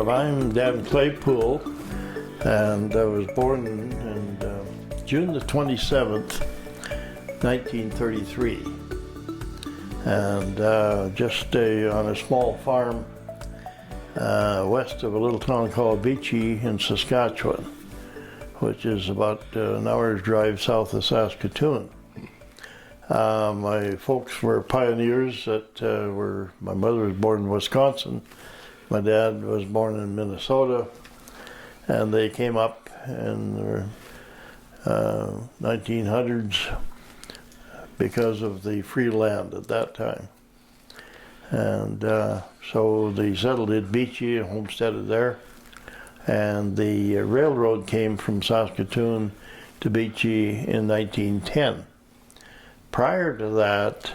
Well, I'm Dan Claypool, and I was born in June the 27th, 1933, and just on a small farm west of a little town called Beachy in Saskatchewan, which is about an hour's drive south of Saskatoon. My folks were pioneers my mother was born in Wisconsin, my dad was born in Minnesota, and they came up in the 1900s because of the free land at that time. And so they settled in Beachy and homesteaded there. And the railroad came from Saskatoon to Beachy in 1910. Prior to that,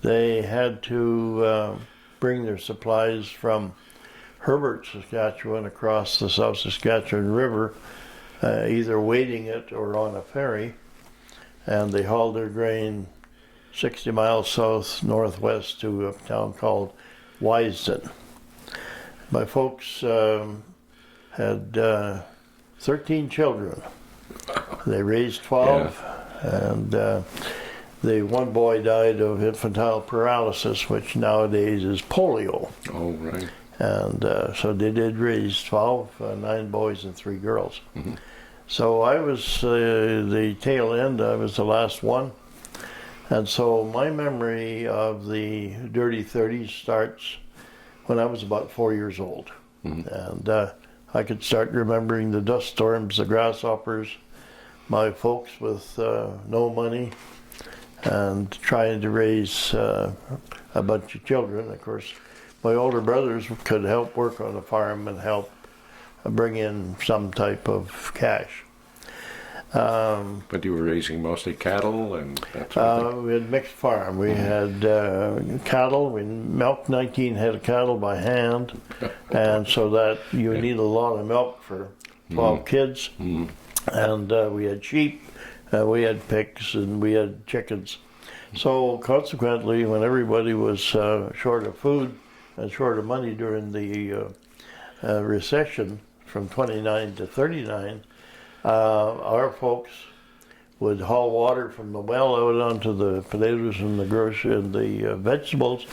they had to bring their supplies from Herbert, Saskatchewan, across the South Saskatchewan River, either wading it or on a ferry. And they hauled their grain 60 miles south northwest to a town called Wisden. My folks had 13 children. They raised 12, and the one boy died of infantile paralysis, which nowadays is polio. Oh, right. And so they did raise 12, 9 boys and 3 girls. Mm-hmm. So I was the tail end, I was the last one. And so my memory of the dirty 30s starts when I was about 4 years old. Mm-hmm. And I could start remembering the dust storms, the grasshoppers, my folks with no money, and trying to raise a bunch of children. Of course, my older brothers could help work on the farm and help bring in some type of cash. But you were raising mostly cattle and that sort of thing? We had mixed farm. We had cattle. We milked 19 head of cattle by hand, and so that you need a lot of milk for 12 kids. Mm. And we had sheep, we had pigs, and we had chickens. So consequently, when everybody was short of food and short of money during the recession from 29 to 39, our folks would haul water from the well out onto the potatoes and the grocery and the vegetables.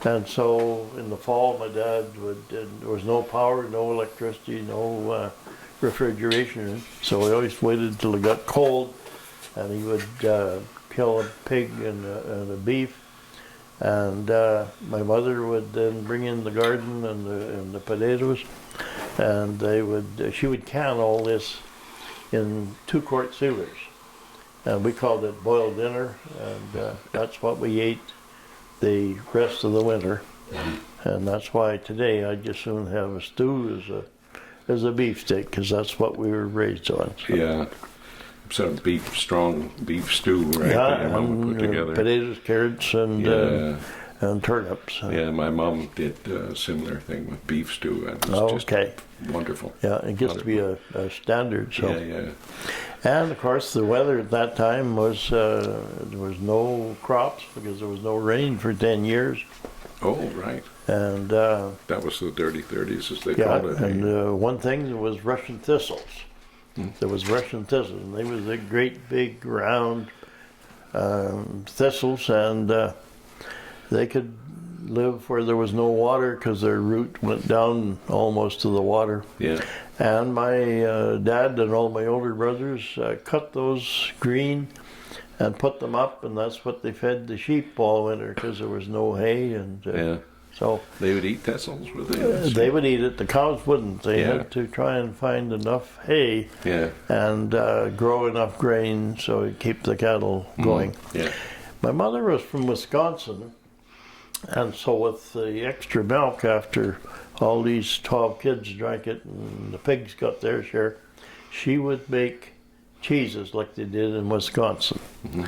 And so in the fall, my dad there was no power, no electricity, no refrigeration. So we always waited till it got cold, and he would kill a pig and a beef. And my mother would then bring in the garden and the potatoes, and she would can all this in 2-quart sealers, and we called it boiled dinner, and that's what we ate the rest of the winter. And that's why today I'd just soon have a stew as a beefsteak, because that's what we were raised on. So. Yeah. Sort of strong beef stew, right? Yeah, that your mom would put together. Potatoes, carrots, and turnips. Yeah, my mom did a similar thing with beef stew, and it was just wonderful. Yeah, it gets to be a standard. So. Yeah. And of course, the weather at that time was there was no crops because there was no rain for 10 years. Oh, right. And that was the dirty 30s, as they called it. And one thing was Russian thistles. There was Russian thistles, and they were the great big round thistles, and they could live where there was no water because their root went down almost to the water. Yeah. And my dad and all my older brothers cut those green and put them up, and that's what they fed the sheep all winter because there was no hay. And so they would eat thistles, would they? They would eat it. The cows wouldn't. They had to try and find enough hay and grow enough grain so it'd keep the cattle going. Yeah. My mother was from Wisconsin, and so with the extra milk after all these 12 kids drank it and the pigs got their share, she would make cheeses like they did in Wisconsin. Mm-hmm.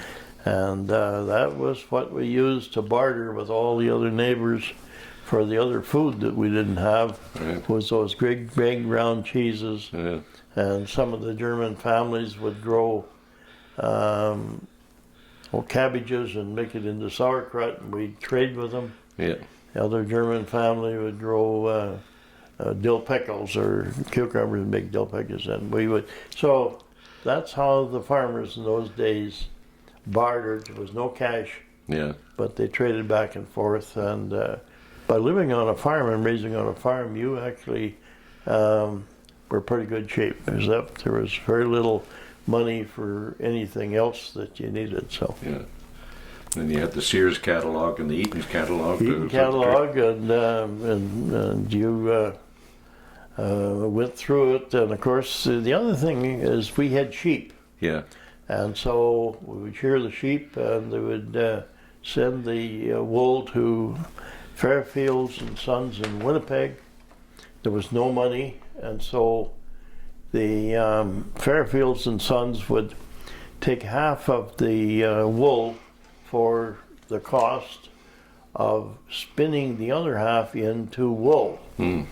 And that was what we used to barter with all the other neighbors for the other food that we didn't have, was those big round cheeses. Yeah. And some of the German families would grow cabbages and make it into sauerkraut, and we'd trade with them. Yeah. The other German family would grow dill pickles or cucumbers and big dill pickles, and we would. So that's how the farmers in those days bartered. There was no cash, Yeah. but they traded back and forth. And by living on a farm and raising on a farm, you actually were pretty good shape. There was very little money for anything else that you needed. So. Yeah. And you had the Sears catalog and the Eaton's catalog. Eaton catalog, and you went through it. And of course, the other thing is we had sheep. Yeah. And so we would shear the sheep, and they would send the wool to Fairfields and Sons in Winnipeg. There was no money, and so the Fairfields and Sons would take half of the wool for the cost of spinning the other half into wool. Mm.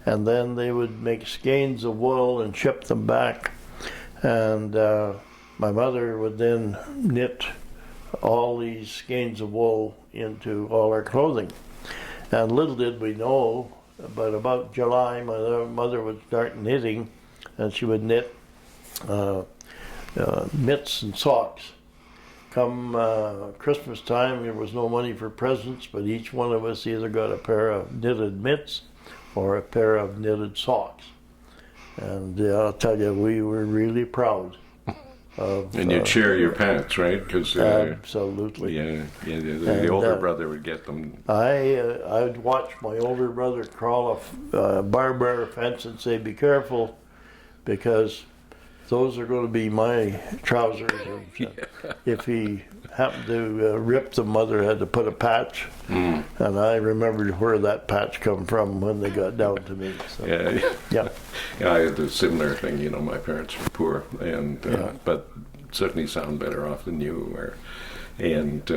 And then they would make skeins of wool and ship them back. And my mother would then knit all these skeins of wool into all our clothing. And little did we know, but about July, my mother would start knitting, and she would knit mitts and socks. Come Christmas time, there was no money for presents, but each one of us either got a pair of knitted mitts or a pair of knitted socks. And I'll tell you, we were really proud of. And you'd share your pants, right? Cause, absolutely. Yeah, the older brother would get them. I'd watch my older brother crawl a barbed wire fence and say, "Be careful, because those are going to be my trousers." And, if he happened to rip them, mother had to put a patch. Mm. And I remembered where that patch come from when they got down to me. So, yeah. Yeah, I had a similar thing. You know, my parents were poor, and but certainly sound better off than you were. And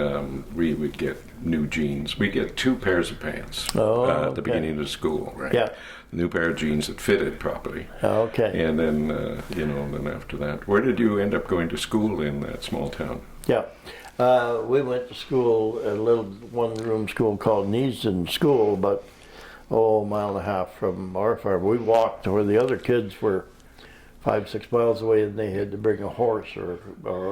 we would get new jeans. We'd get 2 pairs of pants at the beginning of school, right? Yeah. A new pair of jeans that fitted properly. Okay. And then, then after that, where did you end up going to school in that small town? Yeah. We went to school at a little one-room school called Neasden School, about a mile and a half from our farm. We walked where the other kids were 5-6 miles away, and they had to bring a horse or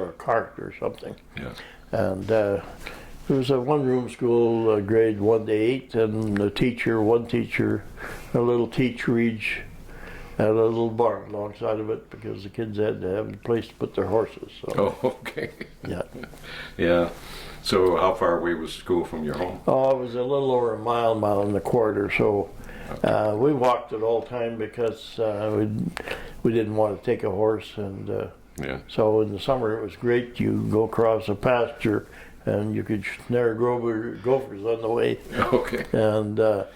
a cart or something. Yeah. And it was a one-room school, grade 1 to 8, and one teacher, a little teach-reach, and a little barn alongside of it, because the kids had to have a place to put their horses. So. Oh, okay. Yeah. Yeah. So how far away was school from your home? Oh, it was a little over a mile and a quarter. So okay. We walked it all the time because we didn't want to take a horse, and so in the summer it was great. You go across a pasture, and you could snare gophers on the way. Okay. And did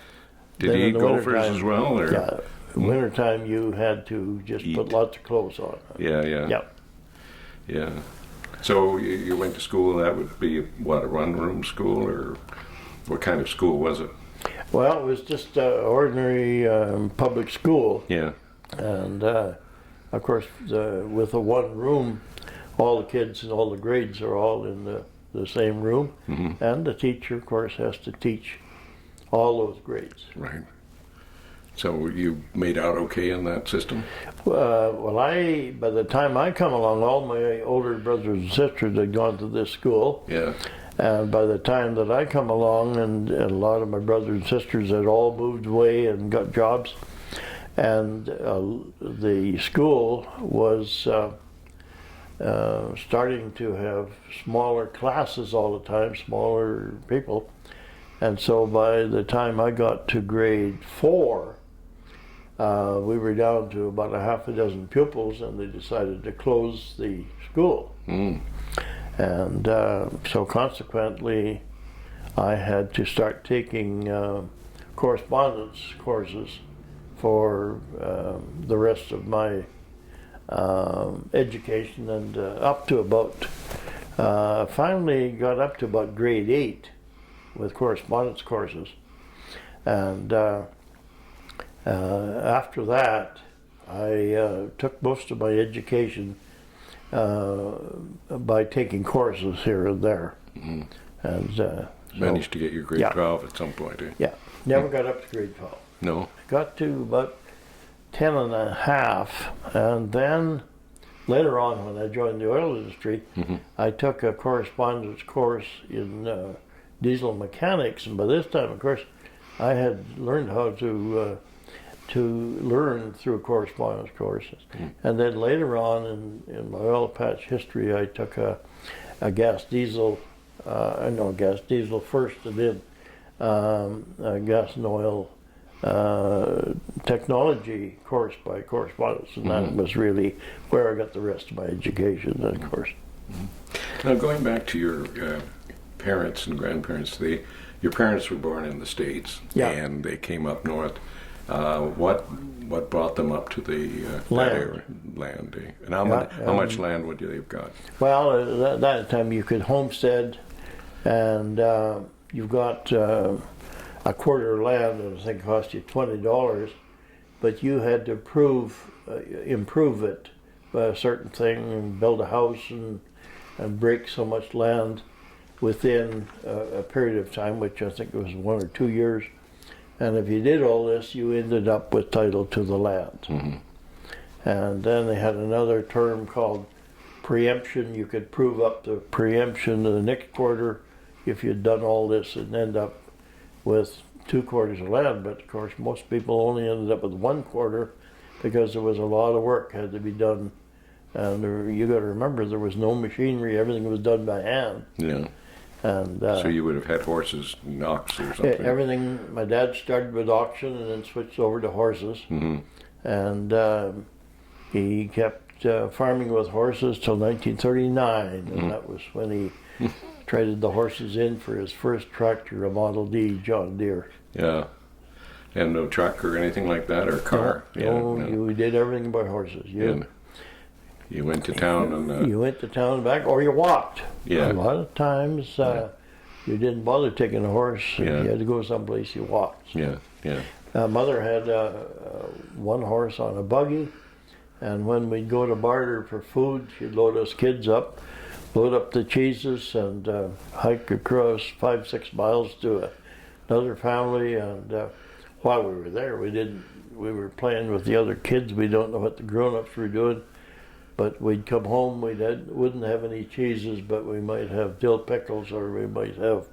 you eat gophers as well? Or? Yeah. In wintertime, you had to just put lots of clothes on. Yeah. So you went to school. That would be what, a one-room school, or what kind of school was it? Well, it was just ordinary public school. Yeah. And of course, with a one room, all the kids and all the grades are all in the same room, mm-hmm. and the teacher, of course, has to teach all those grades. Right. So you made out okay in that system? Well, by the time I come along, all my older brothers and sisters had gone to this school. Yeah. And by the time that I come along, and a lot of my brothers and sisters had all moved away and got jobs, and the school was starting to have smaller classes all the time, smaller people. And so by the time I got to grade 4, we were down to about a half a dozen pupils, and they decided to close the school. Mm. And so consequently, I had to start taking correspondence courses for the rest of my education, and up to about, finally got up to about grade 8 with correspondence courses. And after that, I took most of my education by taking courses here and there. Mm-hmm. And managed to get your grade 12 at some point, eh? Yeah, never got up to grade 12. No. Got to about 10 and a half, and then later on when I joined the oil industry, I took a correspondence course in diesel mechanics, and by this time, of course, I had learned how to learn through correspondence courses. And then later on in my oil patch history, I took a gas diesel first, and then a gas and oil technology course by correspondence, and that was really where I got the rest of my education, of course. Now, going back to your parents and grandparents, your parents were born in the States, and they came up north. What brought them up to the Land. Land? And how much land would they've got? Well, at that time you could homestead, and you've got a quarter of land, and I think it cost you $20, but you had to improve it by a certain thing, and build a house and break so much land within a period of time, which I think was 1 or 2 years. And if you did all this, you ended up with title to the land. And then they had another term called preemption. You could prove up the preemption of the next quarter if you'd done all this and end up with 2 quarters of land. But of course, most people only ended up with 1 quarter because there was a lot of work had to be done. And you got to remember, there was no machinery. Everything was done by hand. Yeah. And so you would have had horses and ox or something? Everything. My dad started with oxen and then switched over to horses. And he kept farming with horses till 1939, and that was when he traded the horses in for his first tractor, a Model D John Deere. Yeah. And no truck or anything like that, or car? No, you did everything by horses. You went to town and... You went to town and back, or you walked. Yeah. A lot of times you didn't bother taking a horse. If you had to go someplace, you walked. Yeah, yeah. Mother had 1 horse on a buggy, and when we'd go to barter for food, she'd load us kids up, load up the cheeses, and hike across 5-6 miles to another family. And while we were there, we were playing with the other kids. We don't know what the grown-ups were doing. But we'd come home, wouldn't have any cheeses, but we might have dill pickles, or we might have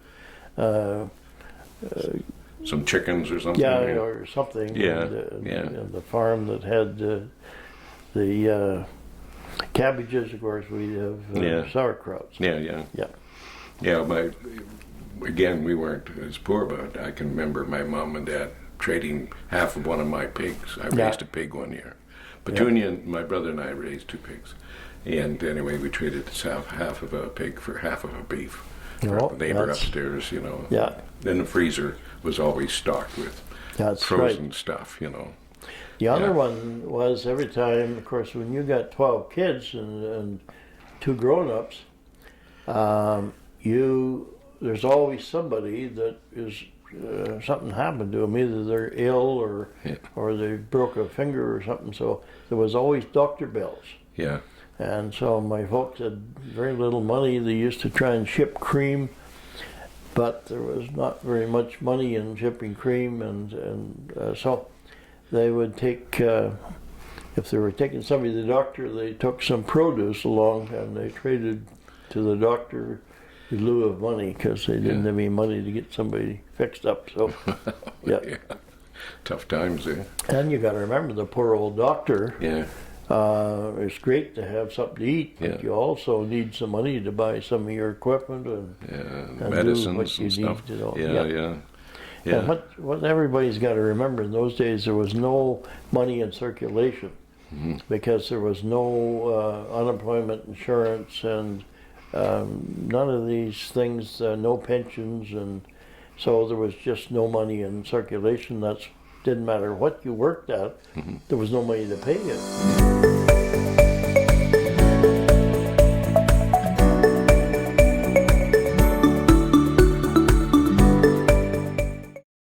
some chickens or something. Yeah, or something. Yeah, and the farm that had the cabbages, of course, we'd have sauerkrauts. Yeah. Again, we weren't as poor, but I can remember my mom and dad trading half of one of my pigs. I raised a pig one year. Petunia, my brother and I raised 2 pigs. And anyway, we traded half of a pig for half of a beef. For the neighbor upstairs, Yeah. Then the freezer was always stocked with frozen stuff, The other one was every time, of course, when you got 12 kids and 2 grown-ups, there's always somebody that is something happened to them. Either they're ill or they broke a finger or something. So there was always doctor bills. Yeah. And so my folks had very little money. They used to try and ship cream, but there was not very much money in shipping cream, and so they would take, if they were taking somebody to the doctor, they took some produce along, and they traded to the doctor in lieu of money, because they didn't have any money to get somebody fixed up. So, yeah. Tough times, eh? And you got to remember, the poor old doctor. Yeah. It's great to have something to eat, but you also need some money to buy some of your equipment and medicines do what you and stuff. Need to do. Yeah. And what everybody's got to remember, in those days there was no money in circulation, because there was no unemployment insurance and none of these things, no pensions, and so there was just no money in circulation. Didn't matter what you worked at, there was no money to pay you.